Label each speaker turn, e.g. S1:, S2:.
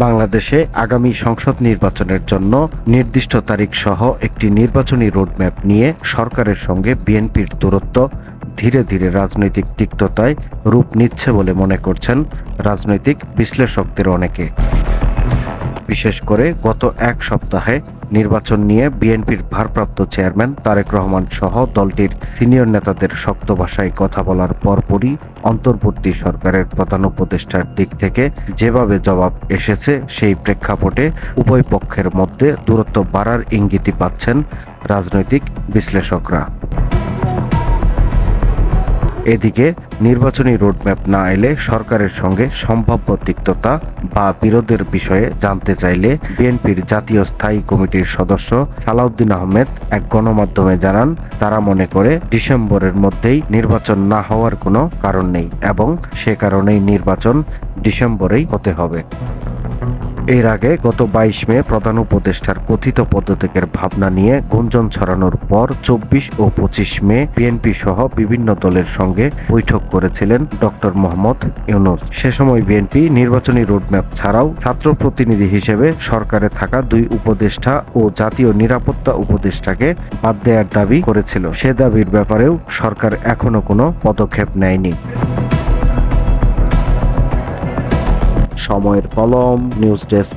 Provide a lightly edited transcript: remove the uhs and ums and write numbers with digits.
S1: বাংলাদেশে আগামী সংসদ নির্বাচনের জন্য নির্দিষ্ট তারিখ সহ একটি নির্বাচনী রোডম্যাপ নিয়ে সরকারের সঙ্গে বিএনপির দূরত্ব ধীরে ধীরে রাজনৈতিক তিক্ততায় রূপ নিচ্ছে বলে মনে করছেন রাজনৈতিক বিশ্লেষকদের অনেকে। বিশেষ করে গত এক সপ্তাহে নির্বাচন নিয়ে বিএনপির ভারপ্রাপ্ত চেয়ারম্যান তারেক রহমান সহ দলটির সিনিয়র নেতাদের শক্ত ভাষায় কথা বলার পরপরই অন্তর্বর্তী সরকারের প্রধান উপদেষ্টার দিক থেকে যেভাবে জবাব এসেছে সেই প্রেক্ষাপটে উভয় পক্ষের মধ্যে দূরত্ব বাড়ার ইঙ্গিতই পাচ্ছেন রাজনৈতিক বিশ্লেষকরা। এদিকে নির্বাচনী রোডম্যাপ না এলে সরকারের সঙ্গে সম্ভাব্য তিক্ততা বা বিরোধের বিষয়ে জানতে চাইলে বিএনপির জাতীয় স্থায়ী কমিটির সদস্য সালাউদ্দিন আহমেদ এক গণমাধ্যমে জানান, তারা মনে করে ডিসেম্বরের মধ্যেই নির্বাচন না হওয়ার কোনো কারণ নেই এবং সে কারণেই নির্বাচন ডিসেম্বরেই হতে হবে। এর আগে গত 22 মে প্রধান উপদেষ্টার কথিত পদত্যাগের ভাবনা নিয়ে গুঞ্জন ছড়ানোর পর 24 ও 25 মে বিএনপি সহ বিভিন্ন দলের সঙ্গে বৈঠক করেছিলেন ডক্টর মোহাম্মদ ইউনূস। সে সময় বিএনপি নির্বাচনী রোডম্যাপ ছাড়াও ছাত্র প্রতিনিধি হিসেবে সরকারে থাকা 2 উপদেষ্টা ও জাতীয় নিরাপত্তা উপদেষ্টাকে বাদ দেওয়ার দাবি করেছিল। সে দাবির ব্যাপারেও সরকার এখনো কোনো পদক্ষেপ নেয়নি। সময়ের কলম, নিউজ ডেস্ক।